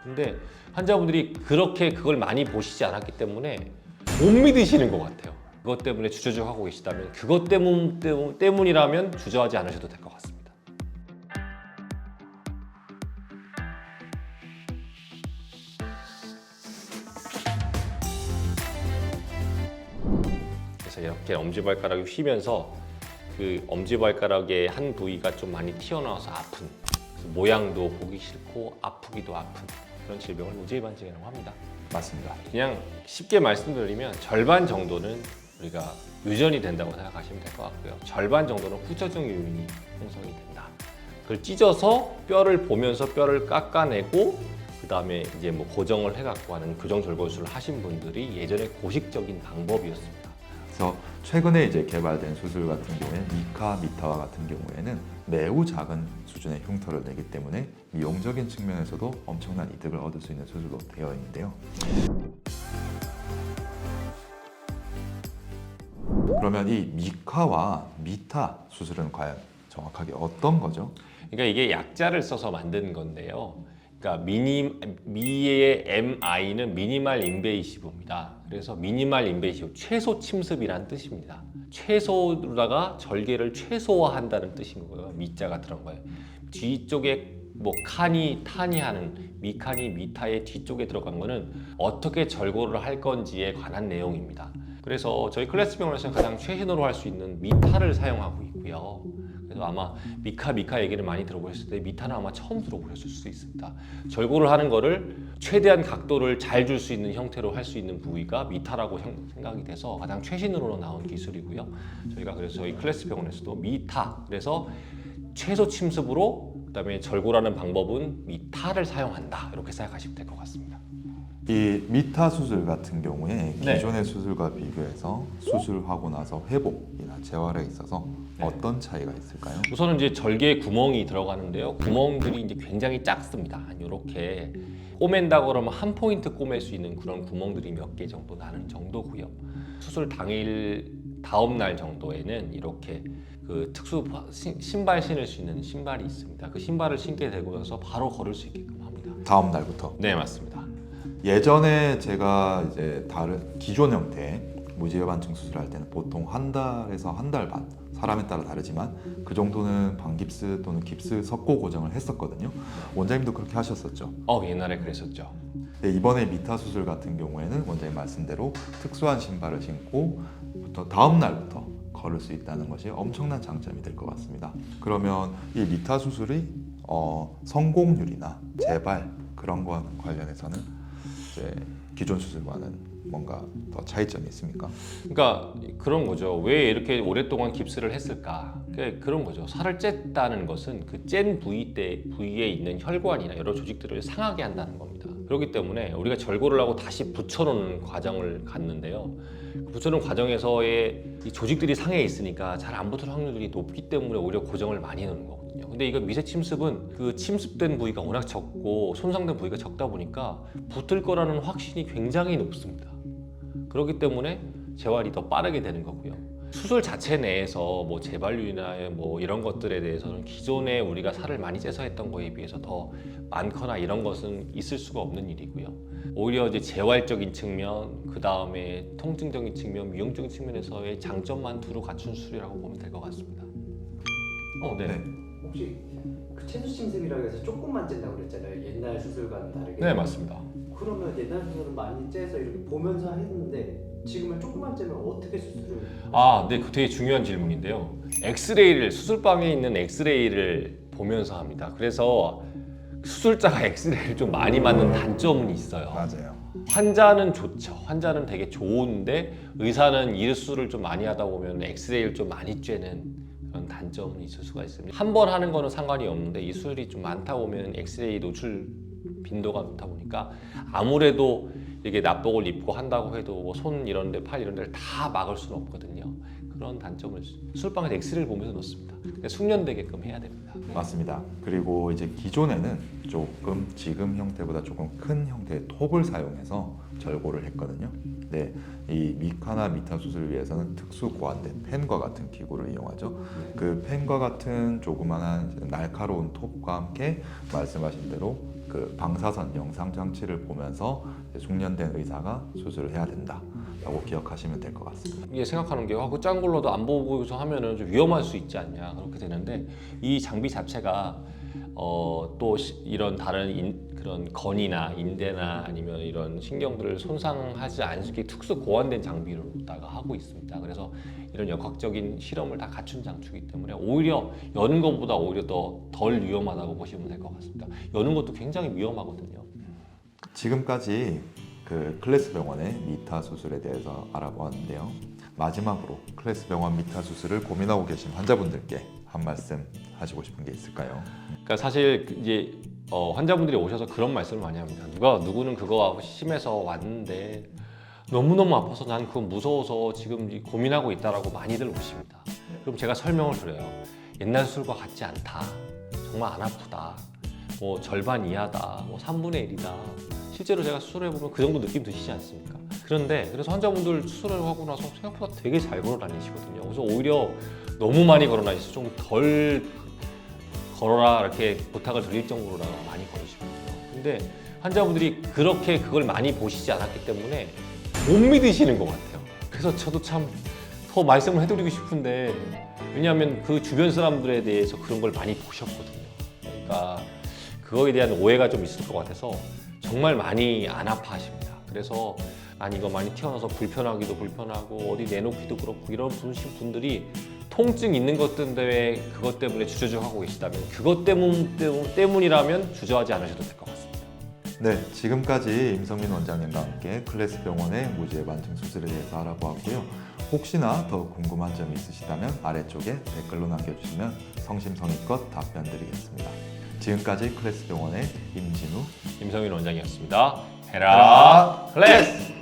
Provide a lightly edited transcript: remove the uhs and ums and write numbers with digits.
근데 환자분들이 그렇게 그걸 많이 보시지 않았기 때문에 못 믿으시는 것 같아요. 그것 때문에 주저주저하고 계시다면 그것 때문이라면 주저하지 않으셔도 될 것 같습니다. 그래서 이렇게 엄지발가락이 휘면서 그 엄지발가락의 한 부위가 좀 많이 튀어나와서 아픈, 그래서 모양도 보기 싫고 아프기도 아픈 그런 질병을 우제반증이라고 합니다. 맞습니다. 그냥 쉽게 말씀드리면 절반 정도는 우리가 유전이 된다고 생각하시면 될 것 같고요. 절반 정도는 후천적 요인이 형성이 된다. 그걸 찢어서 뼈를 보면서 뼈를 깎아내고 그 다음에 이제 뭐 고정을 해갖고 하는 교정절골술을 하신 분들이 예전에 고식적인 방법이었습니다. 그래서 최근에 이제 개발된 수술 같은 경우에 미카, 미타와 같은 경우에는 매우 작은 수준의 흉터를 내기 때문에 미용적인 측면에서도 엄청난 이득을 얻을 수 있는 수술로 되어 있는데요. 그러면 이 미카와 미타 수술은 과연 정확하게 어떤 거죠? 그러니까 이게 약자를 써서 만든 건데요. 그러니까 미의 MI는 미니멀 인베이시브입니다. 그래서 미니멀 인베이시브, 최소 침습이란 뜻입니다. 최소로다가 절개를 최소화한다는 뜻인 거예요. 미자가 들어간 거예요. 뒤쪽에 뭐 칸이 타니 하는 미칸이 미타의 뒤쪽에 들어간 거는 어떻게 절골을 할 건지에 관한 내용입니다. 그래서 저희 클래스 병원에서는 가장 최신으로 할 수 있는 미타를 사용하고 있고요. 그래서 아마 미카 얘기를 많이 들어보셨을 때 미타는 아마 처음 들어보셨을 수 있습니다. 절골을 하는 거를 최대한 각도를 잘 줄 수 있는 형태로 할 수 있는 부위가 미타라고 생각이 돼서 가장 최신으로 나온 기술이고요. 저희가 그래서 저희 클래스 병원에서도 미타, 그래서 최소 침습으로 그다음에 절골하는 방법은 미타를 사용한다, 이렇게 생각하시면 될 것 같습니다. 이 미타 수술 같은 경우에 네. 기존의 수술과 비교해서 수술하고 나서 회복이나 재활에 있어서 네. 어떤 차이가 있을까요? 우선은 이제 절개에 구멍이 들어가는데요. 구멍들이 이제 굉장히 작습니다. 이렇게 꼬맨다고 그러면 한 포인트 꼬맬 수 있는 그런 구멍들이 몇 개 정도 나는 정도고요. 수술 당일 다음 날 정도에는 이렇게 그 특수 신발 신을 수 있는 신발이 있습니다. 그 신발을 신게 되고 나서 바로 걸을 수 있게끔 합니다. 다음 날부터. 네, 맞습니다. 예전에 제가 이제 다른 기존 형태 무지외반증 수술할 때는 보통 한 달에서 한 달 반, 사람에 따라 다르지만 그 정도는 반깁스 또는 깁스 석고 고정을 했었거든요. 원장님도 그렇게 하셨었죠. 옛날에 그랬었죠. 근데 이번에 미타 수술 같은 경우에는 원장님 말씀대로 특수한 신발을 신고부터 다음 날부터 걸을 수 있다는 것이 엄청난 장점이 될 것 같습니다. 그러면 이 미타 수술의 성공률이나 재발 그런 거 관련해서는 이제 기존 수술과는 뭔가 더 차이점이 있습니까? 그러니까 그런 거죠. 왜 이렇게 오랫동안 깁스를 했을까? 그런 거죠. 살을 쨌다는 것은 그 짠 부위에 있는 혈관이나 여러 조직들을 상하게 한다는 겁니다. 그렇기 때문에 우리가 절골을 하고 다시 붙여놓는 과정을 갔는데요. 그 붙여놓은 과정에서의 이 조직들이 상해 있으니까 잘 안 붙을 확률이 높기 때문에 오히려 고정을 많이 해놓는 거거든요. 근데 이거 미세 침습은 그 침습된 부위가 워낙 적고 손상된 부위가 적다 보니까 붙을 거라는 확신이 굉장히 높습니다. 그렇기 때문에 재활이 더 빠르게 되는 거고요. 수술 자체 내에서 뭐 재발률이나 뭐 이런 것들에 대해서는 기존에 우리가 살을 많이 째서 했던 거에 비해서 더 많거나 이런 것은 있을 수가 없는 일이고요. 오히려 이제 재활적인 측면, 그 다음에 통증적인 측면, 미용적인 측면에서의 장점만 두루 갖춘 수술이라고 보면 될 것 같습니다. 네. 혹시 그 채수 침습이라고 해서 조금만 짠다고 그랬잖아요. 옛날 수술과는 다르게. 네, 맞습니다. 그러면 옛날 수술은 많이 째서 이렇게 보면서 했는데 지금은 조금만 째면 어떻게 수술을? 네, 그 되게 중요한 질문인데요. 엑스레이를 수술방에 있는 엑스레이를 보면서 합니다. 그래서 수술자가 엑스레이를 좀 많이 맞는 단점은 있어요. 맞아요. 환자는 좋죠. 환자는 되게 좋은데 의사는 이 수술을 좀 많이 하다 보면 엑스레이를 좀 많이 쬐는 그런 단점은 있을 수가 있습니다. 한 번 하는 거는 상관이 없는데 이 수술이 좀 많다 보면 엑스레이 노출 빈도가 높다 보니까 아무래도 이게 납복을 입고 한다고 해도 뭐 손 이런 데, 팔 이런 데를 다 막을 수는 없거든요. 그런 단점을 수술방에서 엑스레이를 보면서 넣습니다. 근데 숙련되게끔 해야 됩니다. 맞습니다. 그리고 이제 기존에는 조금 지금 형태보다 조금 큰 형태의 톱을 사용해서 절골을 했거든요. 네, 이 미카나 미타 수술을 위해서는 특수 고안된 펜과 같은 기구를 이용하죠. 그 펜과 같은 조그만한 날카로운 톱과 함께 말씀하신 대로 그 방사선 영상 장치를 보면서 숙련된 의사가 수술을 해야 된다라고 기억하시면 될 것 같습니다. 이게 생각하는 게 그 짠 걸로도 안 보고서 하면은 좀 위험할 수 있지 않냐 그렇게 되는데 이 장비 자체가 또 이런 다른 그런 건이나 인대나 아니면 이런 신경들을 손상하지 않게 특수 고안된 장비로다가 하고 있습니다. 그래서 이런 역학적인 실험을 다 갖춘 장치이기 때문에 오히려 여는 것보다 오히려 더 덜 위험하다고 보시면 될 것 같습니다. 여는 것도 굉장히 위험하거든요. 지금까지 그 클래스 병원의 미타 수술에 대해서 알아보았는데요. 마지막으로 클래스 병원 미타 수술을 고민하고 계신 환자분들께 한 말씀 하시고 싶은 게 있을까요? 그러니까 사실 이제 환자분들이 오셔서 그런 말씀을 많이 합니다. 누구는 그거 심해서 왔는데 너무너무 아파서 난 그거 무서워서 지금 고민하고 있다라고 많이들 오십니다. 그럼 제가 설명을 드려요. 옛날 수술과 같지 않다. 정말 안 아프다. 뭐 절반 이하다. 뭐 3분의 1이다. 실제로 제가 수술해보면 그 정도 느낌 드시지 않습니까? 그래서 환자분들 수술을 하고 나서 생각보다 되게 잘 걸어 다니시거든요. 그래서 오히려 너무 많이 걸어 다니셔서 좀 덜 걸어라 이렇게 부탁을 드릴 정도로 많이 걸으시거든요. 근데 환자분들이 그렇게 그걸 많이 보시지 않았기 때문에 못 믿으시는 것 같아요. 그래서 저도 참 더 말씀을 해드리고 싶은데 왜냐하면 그 주변 사람들에 대해서 그런 걸 많이 보셨거든요. 그러니까 그거에 대한 오해가 좀 있을 것 같아서 정말 많이 안 아파하십니다. 그래서 아니 이거 많이 튀어나와서 불편하기도 불편하고 어디 내놓기도 그렇고 이런 분들이 통증 있는 것들 때문에 그것 때문에 주저주저하고 계시다면 그것 때문이라면 주저하지 않으셔도 될 것 같습니다. 네, 지금까지 임성민 원장님과 함께 클래스 병원의 무지의 반증 수술에 대해서 알아보았고요. 혹시나 더 궁금한 점이 있으시다면 아래쪽에 댓글로 남겨주시면 성심성의껏 답변 드리겠습니다. 지금까지 클래스 병원의 임진우, 임성민 원장이었습니다. 헤라 클래스!